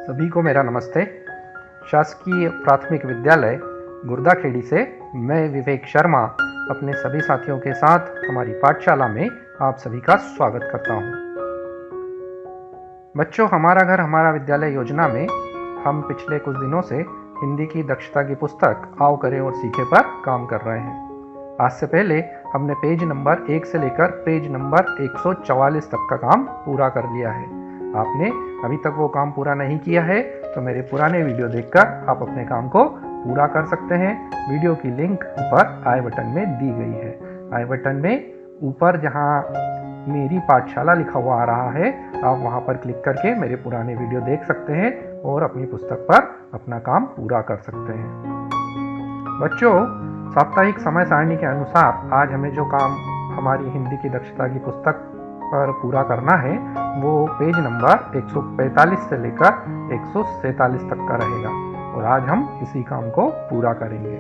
सभी को मेरा नमस्ते। शासकीय प्राथमिक विद्यालय गुर्दाखेड़ी से मैं विवेक शर्मा अपने सभी साथियों के साथ हमारी पाठशाला में आप सभी का स्वागत करता हूं। बच्चों, हमारा घर हमारा विद्यालय योजना में हम पिछले कुछ दिनों से हिंदी की दक्षता की पुस्तक आओ करें और सीखें पर काम कर रहे हैं। आज से पहले हमने पेज नंबर 1 से लेकर पेज नंबर 144 तक का काम पूरा कर लिया है। आपने अभी तक वो काम पूरा नहीं किया है तो मेरे पुराने वीडियो देखकर आप अपने काम को पूरा कर सकते हैं। वीडियो की लिंक ऊपर आई बटन में दी गई है। आई बटन में ऊपर जहां मेरी पाठशाला लिखा हुआ आ रहा है, आप वहां पर क्लिक करके मेरे पुराने वीडियो देख सकते हैं और अपनी पुस्तक पर अपना काम पूरा कर सकते हैं। बच्चों, साप्ताहिक समय सारणी के अनुसार आज हमें जो काम हमारी हिंदी की दक्षता की पुस्तक पर पूरा करना है वो पेज नंबर 145 से लेकर 147 तक का रहेगा और आज हम इसी काम को पूरा करेंगे।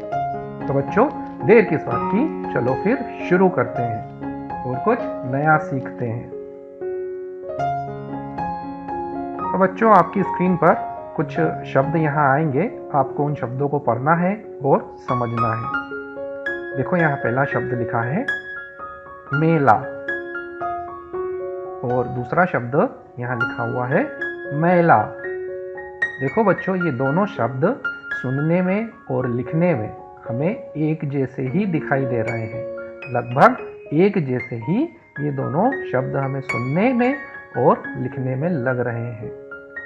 तो बच्चों, देर किस बात की, चलो फिर शुरू करते हैं और कुछ नया सीखते हैं। तो बच्चों, आपकी स्क्रीन पर कुछ शब्द यहाँ आएंगे, आपको उन शब्दों को पढ़ना है और समझना है। देखो, यहाँ पहला शब्द लिखा है मेला और दूसरा शब्द यहाँ लिखा हुआ है मैला। देखो बच्चों, ये दोनों शब्द सुनने में और लिखने में हमें एक जैसे ही दिखाई दे रहे हैं। लगभग एक जैसे ही ये दोनों शब्द हमें सुनने में और लिखने में लग रहे हैं,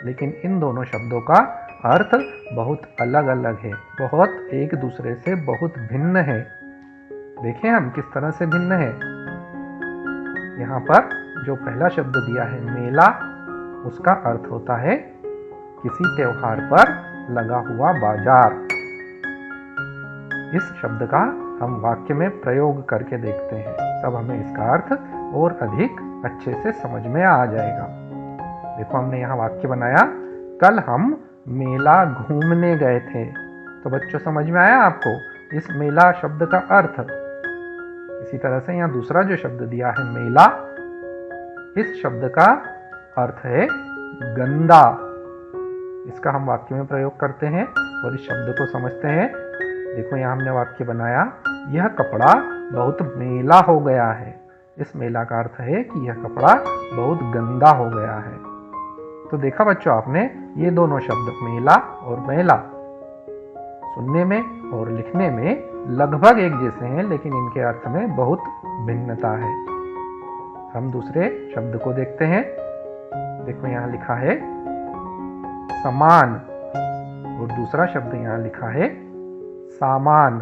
लेकिन इन दोनों शब्दों का अर्थ बहुत अलग अलग है, बहुत एक दूसरे से बहुत भिन्न है। देखें हम किस तरह से भिन्न है। यहाँ पर जो पहला शब्द दिया है मेला, उसका अर्थ होता है किसी त्योहार पर लगा हुआ बाजार। इस शब्द का हम वाक्य में प्रयोग करके देखते हैं, तब हमें इसका अर्थ और अधिक अच्छे से समझ में आ जाएगा। देखो, हमने यहाँ वाक्य बनाया, कल हम मेला घूमने गए थे। तो बच्चों, समझ में आया आपको इस मेला शब्द का अर्थ। इसी तरह से यहाँ दूसरा जो शब्द दिया है मेला, इस शब्द का अर्थ है गंदा। इसका हम वाक्य में प्रयोग करते हैं और इस शब्द को समझते हैं। देखो, यहाँ हमने वाक्य बनाया, यह कपड़ा बहुत मेला हो गया है। इस मेला का अर्थ है कि यह कपड़ा बहुत गंदा हो गया है। तो देखा बच्चों आपने, ये दोनों शब्द मेला और मैला सुनने में और लिखने में लगभग एक जैसे हैं, लेकिन इनके अर्थ में बहुत भिन्नता है। हम दूसरे शब्द को देखते हैं। देखो, यहाँ लिखा है समान और दूसरा शब्द यहाँ लिखा है सामान।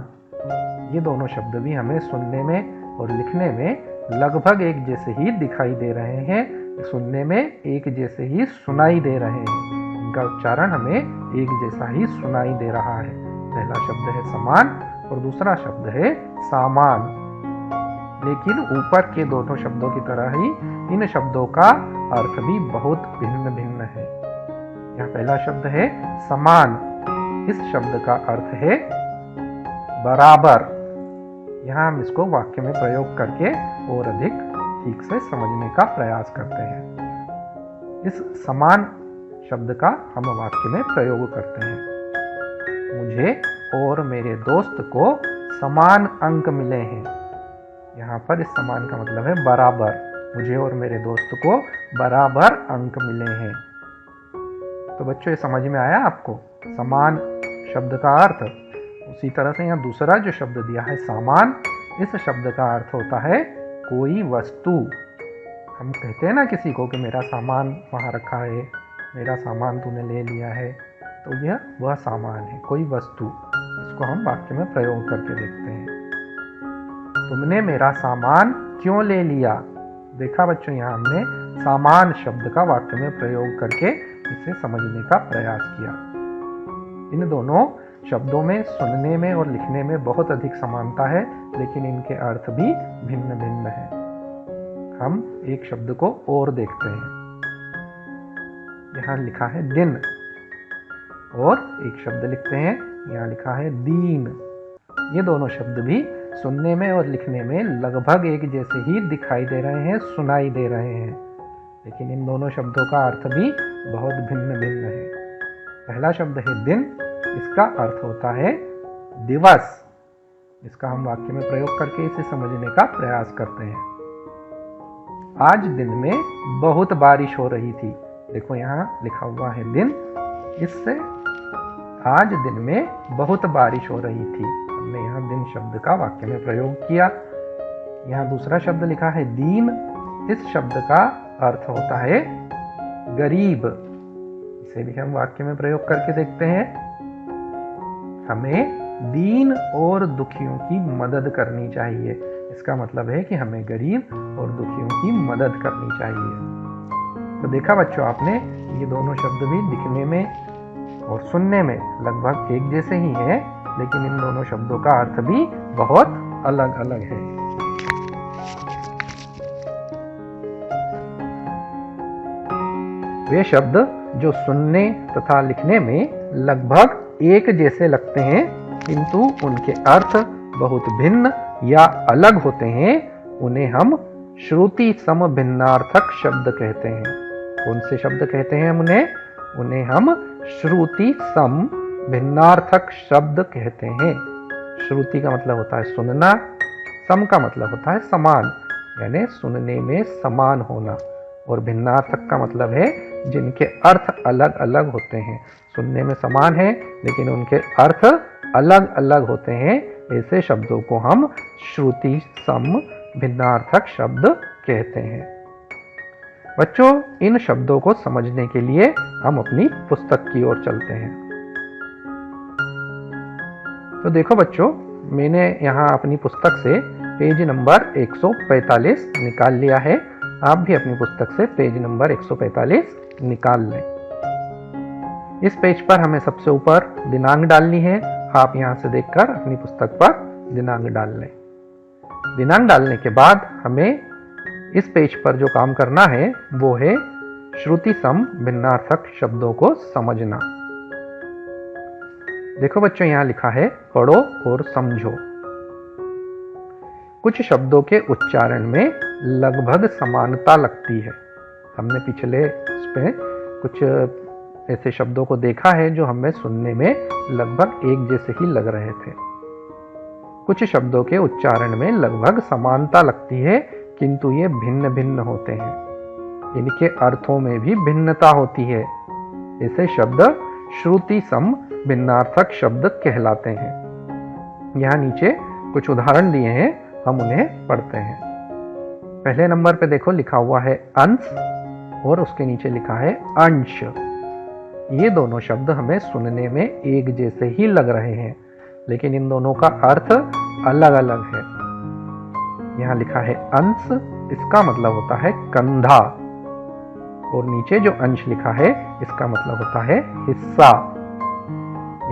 ये दोनों शब्द भी हमें सुनने में और लिखने में लगभग एक जैसे ही दिखाई दे रहे हैं, सुनने में एक जैसे ही सुनाई दे रहे हैं। इनका उच्चारण हमें एक जैसा ही सुनाई दे रहा है। पहला शब्द है समान और दूसरा शब्द है सामान, लेकिन ऊपर के दोनों शब्दों की तरह ही इन शब्दों का अर्थ भी बहुत भिन्न भिन्न है। यहाँ पहला शब्द है समान, इस शब्द का अर्थ है बराबर। यहाँ हम इसको वाक्य में प्रयोग करके और अधिक ठीक से समझने का प्रयास करते हैं। इस समान शब्द का हम वाक्य में प्रयोग करते हैं। मुझे और मेरे दोस्त को समान अंक मिले हैं। यहाँ पर इस समान का मतलब है बराबर। मुझे और मेरे दोस्त को बराबर अंक मिले हैं। तो बच्चों, ये समझ में आया आपको समान शब्द का अर्थ। उसी तरह से यहाँ दूसरा जो शब्द दिया है सामान, इस शब्द का अर्थ होता है कोई वस्तु। हम कहते हैं ना किसी को कि मेरा सामान वहाँ रखा है, मेरा सामान तूने ले लिया है, तो यह वह सामान है, कोई वस्तु। इसको हम वाक्य में प्रयोग करके देखते हैं। तुमने मेरा सामान क्यों ले लिया। देखा बच्चों, यहाँ हमने सामान शब्द का वाक्य में प्रयोग करके इसे समझने का प्रयास किया। इन दोनों शब्दों में सुनने में और लिखने में बहुत अधिक समानता है, लेकिन इनके अर्थ भी भिन्न भिन्न है। हम एक शब्द को और देखते हैं। यहाँ लिखा है दिन और एक शब्द लिखते हैं, यहाँ लिखा है दीन। ये दोनों शब्द भी सुनने में और लिखने में लगभग एक जैसे ही दिखाई दे रहे हैं, सुनाई दे रहे हैं, लेकिन इन दोनों शब्दों का अर्थ भी बहुत भिन्न भिन्न है। पहला शब्द है दिन, इसका अर्थ होता है दिवस। इसका हम वाक्य में प्रयोग करके इसे समझने का प्रयास करते हैं। आज दिन में बहुत बारिश हो रही थी। देखो यहाँ लिखा हुआ है दिन, इससे आज दिन में बहुत बारिश हो रही थी। हमने यहाँ दिन शब्द का वाक्य में प्रयोग किया। यहाँ दूसरा शब्द लिखा है दीन, इस शब्द का अर्थ होता है गरीब। इसे भी हम वाक्य में प्रयोग करके देखते हैं। हमें दीन और दुखियों की मदद करनी चाहिए। इसका मतलब है कि हमें गरीब और दुखियों की मदद करनी चाहिए। तो देखा बच्चों आपने, ये दोनों शब्द भी दिखने में और सुनने में लगभग एक जैसे ही हैं, लेकिन इन दोनों शब्दों का अर्थ भी बहुत अलग अलग है। वे शब्द जो सुनने तथा लिखने में लगभग एक जैसे लगते हैं, किंतु उनके अर्थ बहुत भिन्न या अलग होते हैं, उन्हें हम श्रुति सम भिन्नार्थक शब्द कहते हैं। कौन से शब्द कहते हैं हम उन्हें हम श्रुति सम भिन्नार्थक शब्द कहते हैं। श्रुति का मतलब होता है सुनना, सम का मतलब होता है समान, यानी सुनने में समान होना, और भिन्नार्थक का मतलब है जिनके अर्थ अलग अलग होते हैं। सुनने में समान है लेकिन उनके अर्थ अलग अलग होते हैं, ऐसे शब्दों को हम श्रुति सम भिन्नार्थक शब्द कहते हैं। बच्चों, इन शब्दों को समझने के लिए हम अपनी पुस्तक की ओर चलते हैं। तो देखो बच्चों, मैंने यहाँ अपनी पुस्तक से पेज नंबर 145 निकाल लिया है। आप भी अपनी पुस्तक से पेज नंबर 145 निकाल लें। इस पेज पर हमें सबसे ऊपर दिनांक डालनी है। आप यहाँ से देखकर अपनी पुस्तक पर दिनांक डाल लें। दिनांक डालने के बाद हमें इस पेज पर जो काम करना है वो है श्रुति सम भिन्नार्थक शब्दों को समझना। देखो बच्चों, यहाँ लिखा है पढ़ो और समझो। कुछ शब्दों के उच्चारण में लगभग समानता लगती है। हमने पिछले उसमें कुछ ऐसे शब्दों को देखा है जो हमें सुनने में लगभग एक जैसे ही लग रहे थे। कुछ शब्दों के उच्चारण में लगभग समानता लगती है, किंतु ये भिन्न भिन्न होते हैं। इनके अर्थों में भी भिन्नता होती है। ऐसे शब्द श्रुति सम भिन्नार्थक शब्द कहलाते हैं। यहाँ नीचे कुछ उदाहरण दिए हैं, हम उन्हें पढ़ते हैं। पहले नंबर पे देखो लिखा हुआ है अंश और उसके नीचे लिखा है अंश। ये दोनों शब्द हमें सुनने में एक जैसे ही लग रहे हैं, लेकिन इन दोनों का अर्थ अलग अलग है। यहाँ लिखा है अंश, इसका मतलब होता है कंधा, और नीचे जो अंश लिखा है इसका मतलब होता है हिस्सा।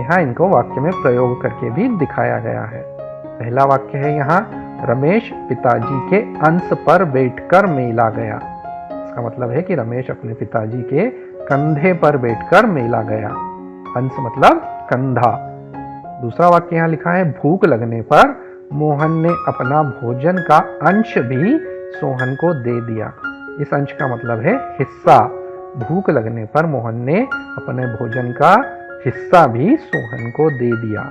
यहाँ इनको वाक्य में प्रयोग करके भी दिखाया गया है। पहला वाक्य है यहाँ, रमेश पिताजी के अंश पर बैठकर मेला गया। इसका मतलब है कि रमेश अपने पिताजी के कंधे पर बैठकर मेला गया। अंश मतलब कंधा। दूसरा वाक्य यहाँ लिखा है, भूख लगने पर मोहन ने अपना भोजन का अंश भी सोहन को दे दिया। इस अंश का मतलब है हिस्सा। भूख लगने पर मोहन ने अपने भोजन का हिस्सा भी सोहन को दे दिया।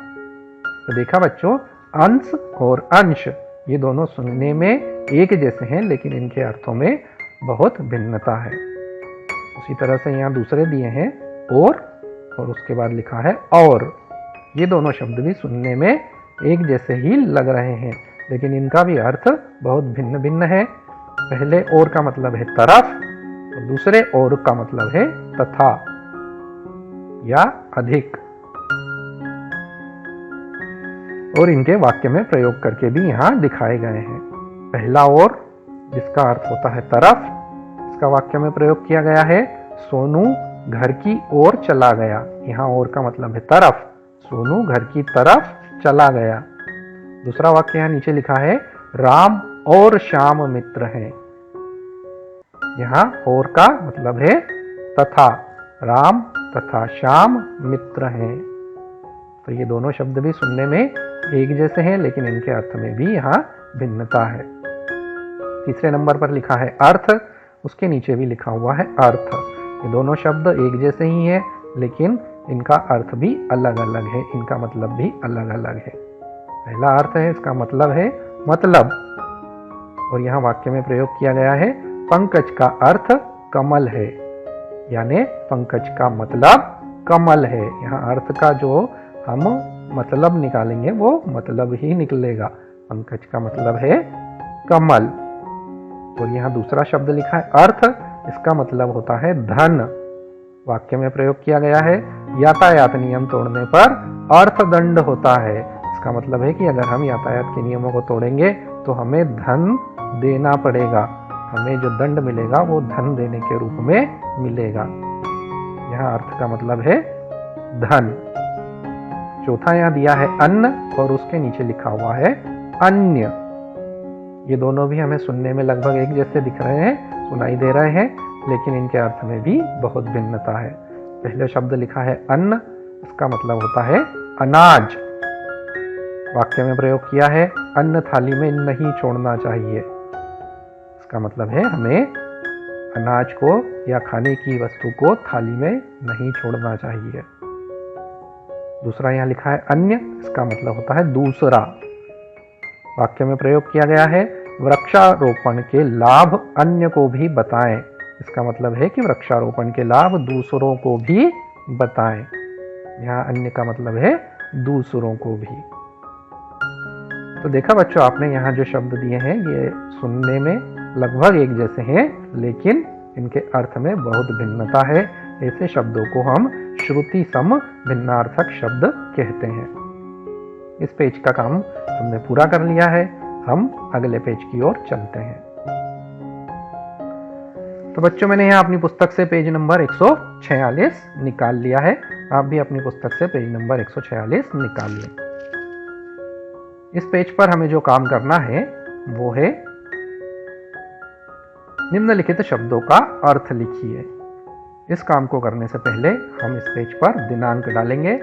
तो देखा बच्चों, अंश और अंश ये दोनों सुनने में एक जैसे हैं, लेकिन इनके अर्थों में बहुत भिन्नता है। उसी तरह से यहाँ दूसरे दिए हैं और उसके बाद लिखा है और। ये दोनों शब्द भी सुनने में एक जैसे ही लग रहे हैं, लेकिन इनका भी अर्थ बहुत भिन्न भिन्न है। पहले और का मतलब है तरफ, और दूसरे और का मतलब है तथा या अधिक। और इनके वाक्य में प्रयोग करके भी यहाँ दिखाए गए हैं। पहला और, जिसका अर्थ होता है तरफ, इसका वाक्य में प्रयोग किया गया है, सोनू घर की ओर चला गया। यहाँ और का मतलब है तरफ, सोनू घर की तरफ चला गया। दूसरा वाक्य यहाँ नीचे लिखा है, राम और श्याम मित्र हैं। यहाँ और का मतलब है तथा, राम तथा श्याम मित्र हैं। तो ये दोनों शब्द भी सुनने में एक जैसे हैं, लेकिन इनके अर्थ में भी यहाँ भिन्नता है। तीसरे नंबर पर लिखा है अर्थ, उसके नीचे भी लिखा हुआ है अर्थ। ये दोनों शब्द एक जैसे ही हैं, लेकिन इनका अर्थ भी अलग अलग है, इनका मतलब भी अलग अलग है। पहला अर्थ है, इसका मतलब है मतलब, और यहाँ वाक्य में प्रयोग किया गया है पंकज का अर्थ कमल है, यानी पंकज का मतलब कमल है। यहाँ अर्थ का जो हम मतलब निकालेंगे वो मतलब ही निकलेगा। पंकज का मतलब है कमल। और यहाँ दूसरा शब्द लिखा है अर्थ, इसका मतलब होता है धन। वाक्य में प्रयोग किया गया है यातायात नियम तोड़ने पर अर्थदंड होता है। इसका मतलब है कि अगर हम यातायात के नियमों को तोड़ेंगे तो हमें धन देना पड़ेगा, हमें जो दंड मिलेगा वो धन देने के रूप में मिलेगा। यहाँ अर्थ का मतलब है धन। चौथा यहाँ दिया है अन्न और उसके नीचे लिखा हुआ है अन्य। ये दोनों भी हमें सुनने में लगभग एक जैसे दिख रहे हैं, सुनाई दे रहे हैं, लेकिन इनके अर्थ में भी बहुत भिन्नता है। पहले शब्द लिखा है अन्न, इसका मतलब होता है अनाज। वाक्य में प्रयोग किया है अन्न थाली में नहीं छोड़ना चाहिए। इसका मतलब है हमें अनाज को या खाने की वस्तु को थाली में नहीं छोड़ना चाहिए। दूसरा यहाँ लिखा है अन्य, इसका मतलब होता है दूसरा। वाक्य में प्रयोग किया गया है वृक्षारोपण के लाभ अन्य को भी बताएं। इसका मतलब है कि वृक्षारोपण के लाभ दूसरों को भी बताएं। यहाँ अन्य का मतलब है दूसरों को भी। तो देखा बच्चों, आपने यहाँ जो शब्द दिए हैं ये सुनने में लगभग एक जैसे हैं, लेकिन इनके अर्थ में बहुत भिन्नता है। ऐसे शब्दों को हम श्रुति सम भिन्नार्थक शब्द कहते हैं। इस पेज का काम हमने पूरा कर लिया है। हम अगले पेज की ओर चलते हैं। तो बच्चों, मैंने यहाँ अपनी पुस्तक से पेज नंबर 146 निकाल लिया है। आप भी अपनी पुस्तक से पेज नंबर 146 निकाल लें। इस पेज पर हमें जो काम करना है वो है निम्नलिखित शब्दों का अर्थ लिखिए। इस काम को करने से पहले हम इस पेज पर दिनांक डालेंगे।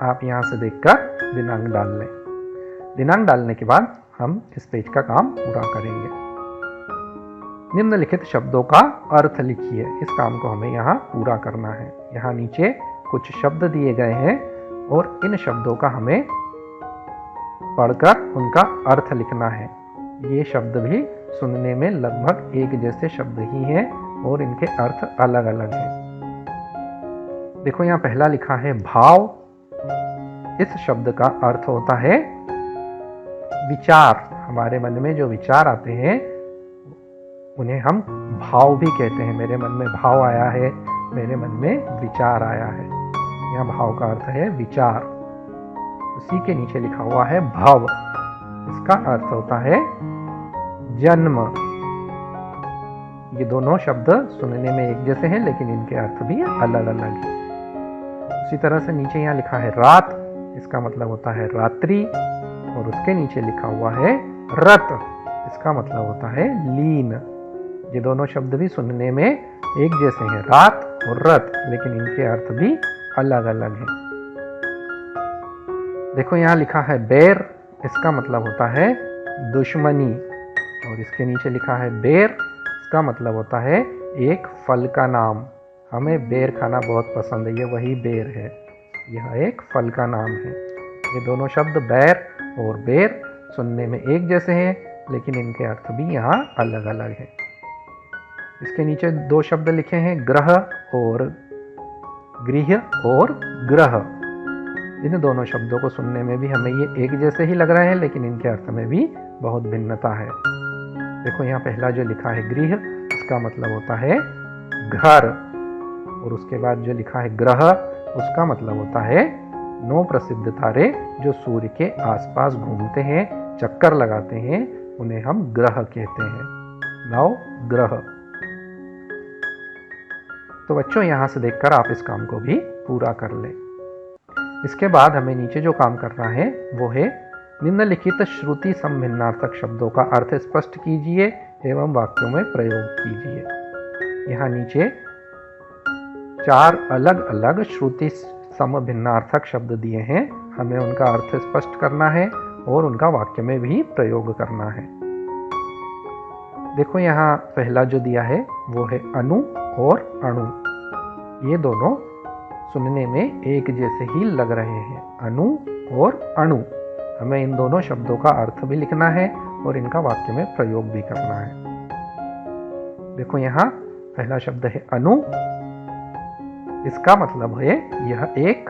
आप यहाँ से देखकर दिनांक डाल लें। दिनांक डालने के बाद हम इस पेज का काम पूरा करेंगे। निम्नलिखित शब्दों का अर्थ लिखिए। इस काम को हमें यहाँ पूरा करना है। यहाँ नीचे कुछ शब्द दिए गए हैं और इन शब्दों का हमें पढ़कर उनका अर्थ लिखना है। ये शब्द भी सुनने में लगभग एक जैसे शब्द ही हैं और इनके अर्थ अलग अलग हैं। देखो, यहाँ पहला लिखा है भाव। इस शब्द का अर्थ होता है विचार। हमारे मन में जो विचार आते हैं उन्हें हम भाव भी कहते हैं। मेरे मन में भाव आया है, मेरे मन में विचार आया है। यहाँ भाव का अर्थ है विचार। उसी के नीचे लिखा हुआ है भव। इसका अर्थ होता है जन्म। ये दोनों शब्द सुनने में एक जैसे हैं, लेकिन इनके अर्थ भी अलग अलग हैं। उसी तरह से नीचे यहाँ लिखा है रात। इसका मतलब होता है रात्रि। और उसके नीचे लिखा हुआ है रत। इसका मतलब होता है लीन। ये दोनों शब्द भी सुनने में एक जैसे हैं, रात और रत, लेकिन इनके अर्थ भी अलग अलग हैं। देखो, यहाँ लिखा है बैर। इसका मतलब होता है दुश्मनी। और इसके नीचे लिखा है बेर। इसका मतलब होता है एक फल का नाम। हमें बेर खाना बहुत पसंद है, ये वही बेर है। यह एक फल का नाम है। ये दोनों शब्द बैर और बेर सुनने में एक जैसे हैं, लेकिन इनके अर्थ भी यहाँ अलग अलग हैं। इसके नीचे दो शब्द लिखे हैं ग्रह और गृह और ग्रह। इन दोनों शब्दों को सुनने में भी हमें ये एक जैसे ही लग रहे हैं, लेकिन इनके अर्थ में भी बहुत भिन्नता है। देखो, यहाँ पहला जो लिखा है गृह, इसका मतलब होता है घर। और उसके बाद जो लिखा है ग्रह, उसका मतलब होता है 9 प्रसिद्ध तारे जो सूर्य के आसपास घूमते हैं, चक्कर लगाते हैं, उन्हें हम ग्रह कहते हैं। 9 ग्रह। तो बच्चों, यहाँ से देखकर आप इस काम को भी पूरा कर लें। इसके बाद हमें नीचे जो काम करना है वो है निम्नलिखित श्रुति समभिन्नार्थक शब्दों का अर्थ स्पष्ट कीजिए एवं वाक्यों में प्रयोग कीजिए। यहाँ नीचे 4 अलग अलग श्रुति समभिन्नार्थक शब्द दिए हैं। हमें उनका अर्थ स्पष्ट करना है और उनका वाक्य में भी प्रयोग करना है। देखो, यहाँ पहला जो दिया है वो है अनु और अणु। ये दोनों सुनने में एक जैसे ही लग रहे हैं, अनु और अणु। हमें इन दोनों शब्दों का अर्थ भी लिखना है और इनका वाक्य में प्रयोग भी करना है। देखो यहाँ पहला शब्द है अनु। इसका मतलब है यह एक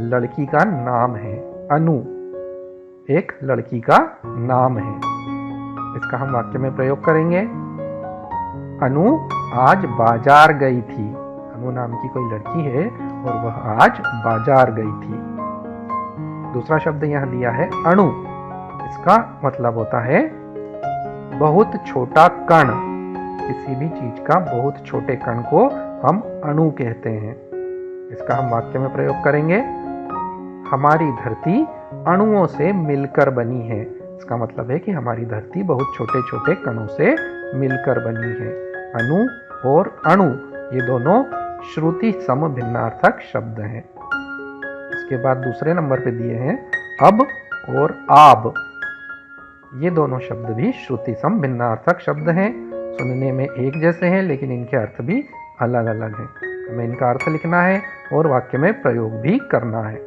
लड़की का नाम है। अनु एक लड़की का नाम है। इसका हम वाक्य में प्रयोग करेंगे। अनु आज बाजार गई थी। अनु नाम की कोई लड़की है और वह आज बाजार गई थी। दूसरा शब्द यहाँ दिया है अणु। इसका मतलब होता है बहुत छोटा कण। किसी भी चीज का बहुत छोटे कण को हम अणु कहते हैं। इसका हम वाक्य में प्रयोग करेंगे। हमारी धरती अणुओं से मिलकर बनी है। इसका मतलब है कि हमारी धरती बहुत छोटे छोटे कणों से मिलकर बनी है। अनु और अणु ये दोनों श्रुति सम भिन्नार्थक शब्द हैं। इसके बाद दूसरे नंबर पे दिए हैं अब और आब। ये दोनों शब्द भी श्रुति सम भिन्नार्थक शब्द हैं। सुनने में एक जैसे हैं लेकिन इनके अर्थ भी अलग अलग हैं। हमें इनका अर्थ लिखना है और वाक्य में प्रयोग भी करना है।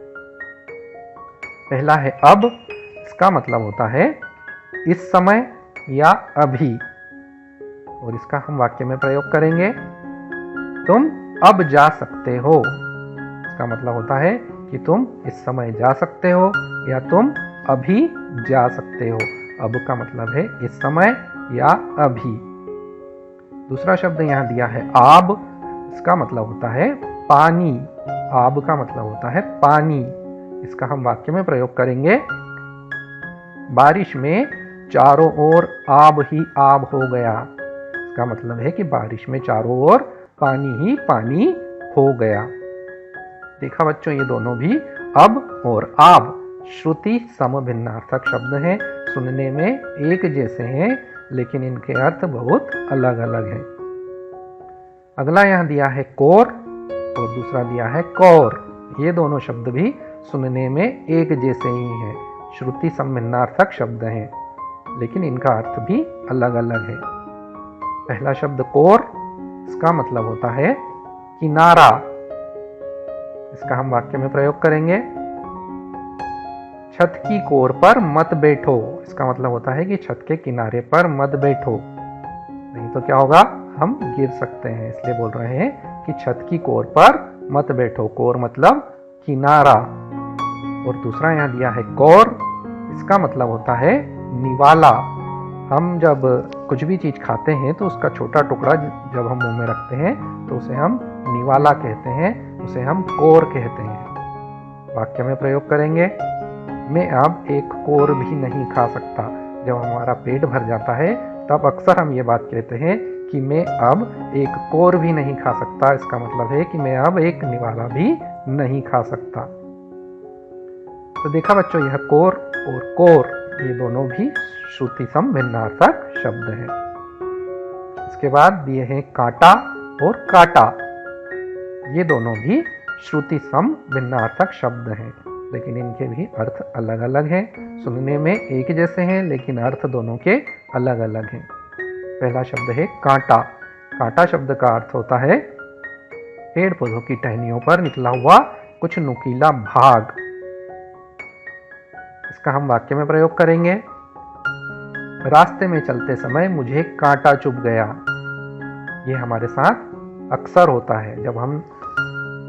पहला है अब। इसका मतलब होता है इस समय या अभी, और इसका हम वाक्य में प्रयोग करेंगे। तुम अब जा सकते हो। इसका मतलब होता है कि तुम इस समय जा सकते हो या तुम अभी जा सकते हो। अब का मतलब है इस समय या अभी। दूसरा शब्द यहाँ दिया है आब। इसका मतलब होता है पानी। आब का मतलब होता है पानी। इसका हम वाक्य में प्रयोग करेंगे। बारिश में चारों ओर आब ही आब हो गया। इसका मतलब है कि बारिश में चारों ओर पानी ही पानी हो गया। देखा बच्चों, ये दोनों भी अब और आब श्रुति सम भिन्नार्थक शब्द हैं। सुनने में एक जैसे हैं लेकिन इनके अर्थ बहुत अलग अलग हैं। अगला यहाँ दिया है कोर और दूसरा दिया है कौर। ये दोनों शब्द भी सुनने में एक जैसे ही हैं, श्रुति सम भिन्नार्थक शब्द हैं, लेकिन इनका अर्थ भी अलग अलग है। पहला शब्द कोर। इसका मतलब होता है किनारा। इसका हम वाक्य में प्रयोग करेंगे। छत की कोर पर मत बैठो। इसका मतलब होता है कि छत के किनारे पर मत बैठो, नहीं तो क्या होगा, हम गिर सकते हैं। इसलिए बोल रहे हैं कि छत की कोर पर मत बैठो। कोर मतलब किनारा। और दूसरा यहाँ दिया है कौर। इसका मतलब होता है निवाला। हम जब कुछ भी चीज खाते हैं तो उसका छोटा टुकड़ा जब हम मुंह में रखते हैं तो उसे हम निवाला कहते हैं, उसे हम कोर कहते हैं। वाक्य में प्रयोग करेंगे। मैं अब एक कोर भी नहीं खा सकता। जब हमारा पेट भर जाता है तब अक्सर हम ये बात कहते हैं कि मैं अब एक कोर भी नहीं खा सकता। इसका मतलब है कि मैं अब एक निवाला भी नहीं खा सकता। तो देखा बच्चों, यह कोर और कोर ये दोनों भी श्रुति सम भिन्नार्थक शब्द हैं। इसके बाद दिए हैं कांटा और काटा। ये दोनों भी श्रुति सम भिन्नार्थक शब्द हैं, लेकिन इनके भी अर्थ अलग अलग हैं। सुनने में एक जैसे हैं लेकिन अर्थ दोनों के अलग अलग हैं। पहला शब्द है कांटा। कांटा शब्द का अर्थ होता है पेड़ पौधों की टहनियों पर निकला हुआ कुछ नुकीला भाग। इसका हम वाक्य में प्रयोग करेंगे। रास्ते में चलते समय मुझे कांटा चुभ गया। ये हमारे साथ अक्सर होता है। जब हम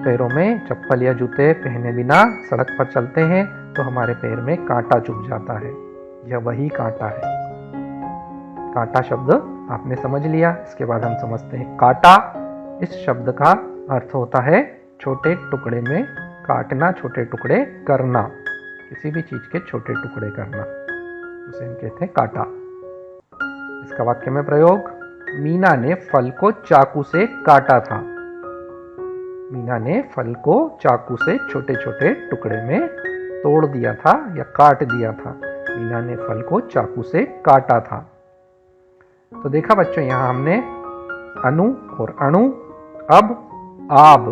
पैरों में चप्पल या जूते पहने बिना सड़क पर चलते हैं तो हमारे पैर में कांटा चुभ जाता है। यह वही कांटा है। कांटा शब्द आपने समझ लिया। इसके बाद हम समझते हैं काटा। इस शब्द का अर्थ होता है छोटे टुकड़े में काटना, छोटे टुकड़े करना, किसी भी चीज के छोटे टुकड़े करना, उसे हम कहते हैं काटा। इसका वाक्य में प्रयोग। मीना ने फल को चाकू से काटा था। मीना ने फल को चाकू से छोटे छोटे टुकड़े में तोड़ दिया था या काट दिया था। मीना ने फल को चाकू से काटा था। तो देखा बच्चों, यहां हमने अनु और अणु, अब, आब,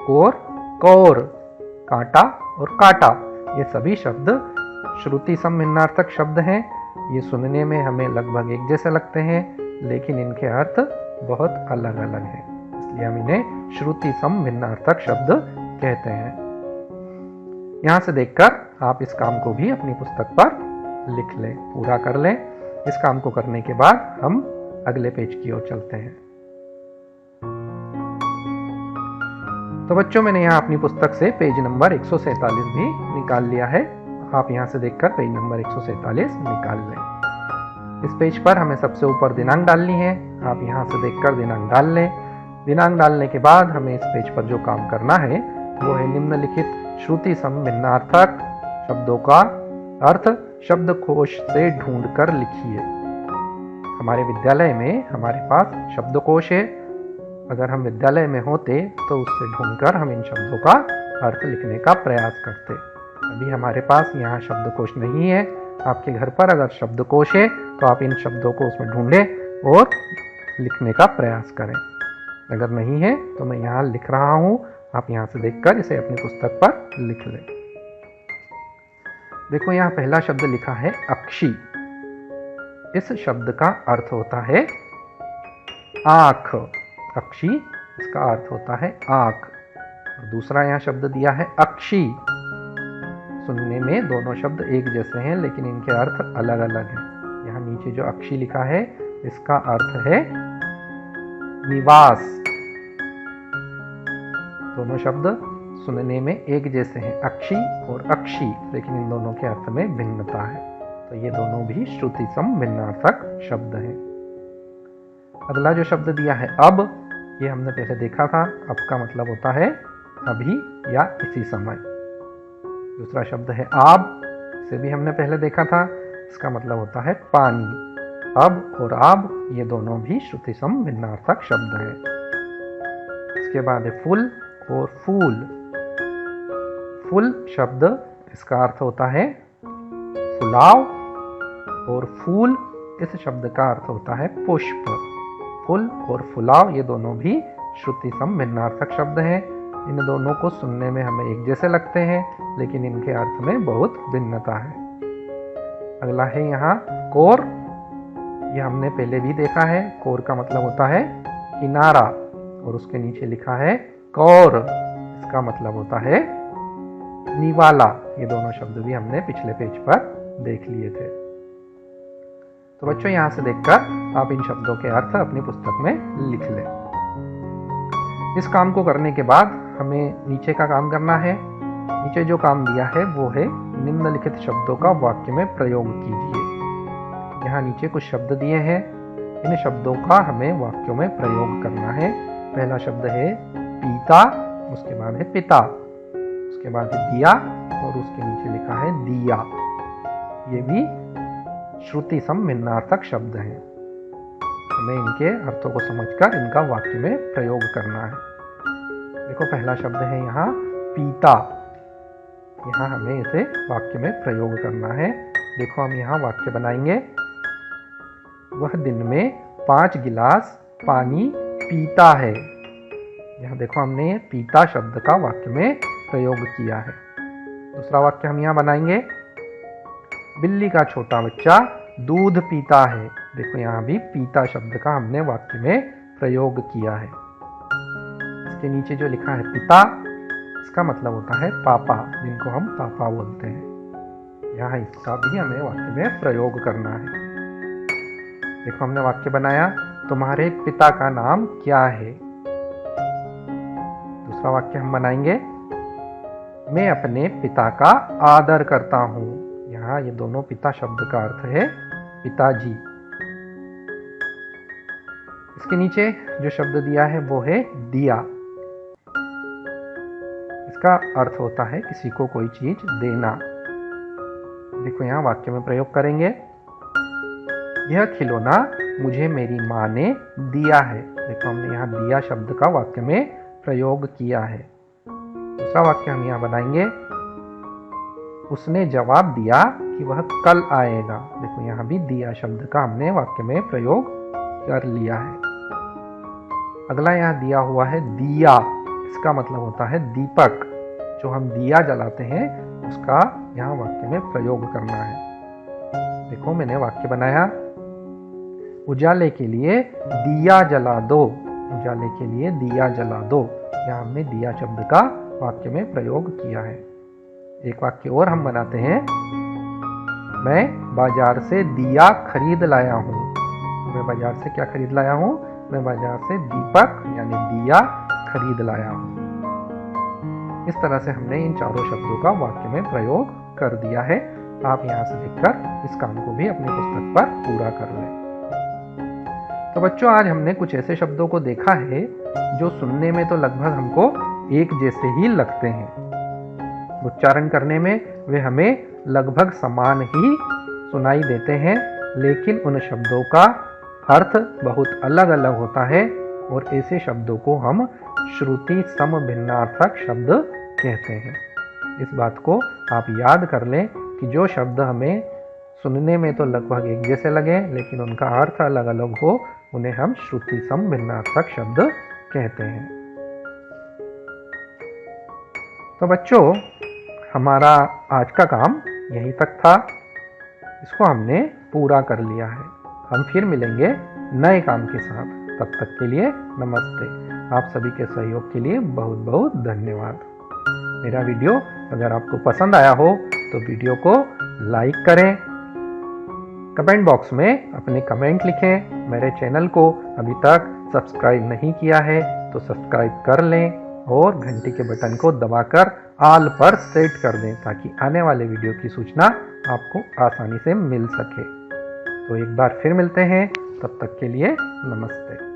कोर, कौर, कांटा और काटा, ये सभी शब्द श्रुति सम भिन्नार्थक शब्द हैं। ये सुनने में हमें लगभग एक जैसे लगते हैं लेकिन इनके अर्थ बहुत अलग अलग हैं, इसलिए हम इन्हें श्रुति सम भिन्नार्थक शब्द कहते हैं। यहाँ से देखकर आप इस काम को भी अपनी पुस्तक पर लिख लें, पूरा कर लें। इस काम को करने के बाद हम अगले पेज की ओर चलते हैं। तो बच्चों, मैंने यहाँ अपनी पुस्तक से पेज नंबर 147 भी निकाल लिया है। आप यहाँ से देखकर पेज नंबर 147 निकाल लें। इस पेज पर हमें सबसे ऊपर दिनांक डालनी है। आप यहाँ से देखकर दिनांक डाल लें। दिनांक डालने के बाद हमें इस पेज पर जो काम करना है वो है निम्नलिखित श्रुति सम भिन्नार्थक शब्दों का अर्थ शब्दकोश से ढूंढकर लिखिए। हमारे विद्यालय में हमारे पास शब्दकोश है। अगर हम विद्यालय में होते तो उससे ढूंढकर हम इन शब्दों का अर्थ लिखने का प्रयास करते। अभी हमारे पास यहाँ शब्दकोश नहीं है। आपके घर पर अगर शब्दकोश है तो आप इन शब्दों को उसमें ढूंढें और लिखने का प्रयास करें। अगर नहीं है तो मैं यहाँ लिख रहा हूँ, आप यहाँ से देखकर इसे अपनी पुस्तक पर लिख लें। देखो, यहाँ पहला शब्द लिखा है अक्षी। इस शब्द का अर्थ होता है आँख। अक्षी, इसका अर्थ होता है आँख। और दूसरा यहाँ शब्द दिया है अक्षी। सुनने में दोनों शब्द एक जैसे हैं लेकिन इनके अर्थ अलग अलग हैं। यहाँ नीचे जो अक्षी लिखा है इसका अर्थ है निवास। दोनों शब्द सुनने में एक जैसे हैं, अक्षी और अक्षी, लेकिन इन दोनों के अर्थ में भिन्नता है। तो ये दोनों भी श्रुति सम भिन्नार्थक शब्द हैं। अगला जो शब्द दिया है अब, ये हमने पहले देखा था। अब का मतलब होता है अभी या इसी समय। दूसरा शब्द है आब, इसे भी हमने पहले देखा था। इसका मतलब होता है पानी। अब और आब ये दोनों भी श्रुति सम भिन्नार्थक शब्द हैं। इसके बाद है फुल और फूल। फुल शब्द, इसका अर्थ होता है फुलाव, और फूल इस शब्द का अर्थ होता है पुष्प। फुल और फुलाव ये दोनों भी श्रुति सम भिन्नार्थक शब्द हैं। इन दोनों को सुनने में हमें एक जैसे लगते हैं लेकिन इनके अर्थ में बहुत भिन्नता है। अगला है यहाँ कोर। ये हमने पहले भी देखा है। कोर का मतलब होता है किनारा, और उसके नीचे लिखा है कौर। इसका मतलब होता है निवाला। ये दोनों शब्द भी हमने पिछले पेज पर देख लिए थे। तो बच्चों, यहाँ से देखकर आप इन शब्दों के अर्थ अपनी पुस्तक में लिख लें। इस काम को करने के बाद हमें नीचे का काम करना है। नीचे जो काम दिया है वो है निम्नलिखित शब्दों का वाक्य में प्रयोग कीजिए। यहाँ नीचे कुछ शब्द दिए हैं। इन शब्दों का हमें वाक्यों में प्रयोग करना है। पहला शब्द है पीता, उसके बाद है पिता, उसके बाद है दिया, और उसके नीचे लिखा है दिया। ये भी श्रुति सम भिन्नार्थक शब्द हैं। हमें इनके अर्थों को समझकर इनका वाक्य में प्रयोग करना है। देखो, पहला शब्द है यहाँ पीता। यहाँ हमें इसे वाक्य में प्रयोग करना है। देखो, हम यहाँ वाक्य बनाएंगे। वह दिन में 5 गिलास पानी पीता है। यहाँ देखो, हमने पीता शब्द का वाक्य में प्रयोग किया है। दूसरा वाक्य हम यहाँ बनाएंगे। बिल्ली का छोटा बच्चा दूध पीता है। देखो, यहाँ भी पीता शब्द का हमने वाक्य में प्रयोग किया है। इसके नीचे जो लिखा है पिता, इसका मतलब होता है पापा, जिनको हम पापा बोलते हैं। यहाँ इसका भी हमें वाक्य में प्रयोग करना है। देखो, हमने वाक्य बनाया, तुम्हारे पिता का नाम क्या है। दूसरा वाक्य हम बनाएंगे, मैं अपने पिता का आदर करता हूँ। यहाँ ये दोनों पिता शब्द का अर्थ है पिताजी। इसके नीचे जो शब्द दिया है वो है दिया। इसका अर्थ होता है किसी को कोई चीज देना। देखो, यहाँ वाक्य में प्रयोग करेंगे। यह खिलौना मुझे मेरी माँ ने दिया है। देखो, हमने यहाँ दिया शब्द का वाक्य में प्रयोग किया है। दूसरा वाक्य हम यहाँ बनाएंगे, उसने जवाब दिया कि वह कल आएगा। देखो, यहाँ भी दिया शब्द का हमने वाक्य में प्रयोग कर लिया है। अगला यहाँ दिया हुआ है दिया। इसका मतलब होता है दीपक। जो हम दिया जलाते हैं उसका यहाँ वाक्य में प्रयोग करना है। देखो, मैंने वाक्य बनाया, उजाले के लिए दिया जला दो। उजाले के लिए दिया जला दो। यहाँ हमने दिया शब्द का वाक्य में प्रयोग किया है। एक वाक्य और हम बनाते हैं, मैं बाजार से दिया खरीद लाया हूँ। मैं बाजार से क्या खरीद लाया हूँ? मैं बाजार से दीपक यानी दिया खरीद लाया हूँ। इस तरह से हमने इन चारों शब्दों का वाक्य में प्रयोग कर दिया है। आप यहाँ से देखकर इस काम को भी अपनी पुस्तक पर पूरा कर लें। तो बच्चों, आज हमने कुछ ऐसे शब्दों को देखा है जो सुनने में तो लगभग हमको एक जैसे ही लगते हैं। उच्चारण करने में वे हमें लगभग समान ही सुनाई देते हैं, लेकिन उन शब्दों का अर्थ बहुत अलग अलग होता है और ऐसे शब्दों को हम श्रुति सम भिन्नार्थक शब्द कहते हैं। इस बात को आप याद कर लें कि जो शब्द हमें सुनने में तो लगभग एक जैसे लगे लेकिन उनका अर्थ अलग अलग हो, उन्हें हम श्रुति सम भिन्नार्थक शब्द कहते हैं। तो बच्चों, हमारा आज का काम यहीं तक था। इसको हमने पूरा कर लिया है। हम फिर मिलेंगे नए काम के साथ। तब तक के लिए नमस्ते। आप सभी के सहयोग के लिए बहुत बहुत धन्यवाद। मेरा वीडियो अगर आपको पसंद आया हो तो वीडियो को लाइक करें, कमेंट बॉक्स में अपने कमेंट लिखें। मेरे चैनल को अभी तक सब्सक्राइब नहीं किया है तो सब्सक्राइब कर लें और घंटी के बटन को दबाकर ऑल पर सेट कर दें ताकि आने वाले वीडियो की सूचना आपको आसानी से मिल सके। तो एक बार फिर मिलते हैं, तब तक के लिए नमस्ते।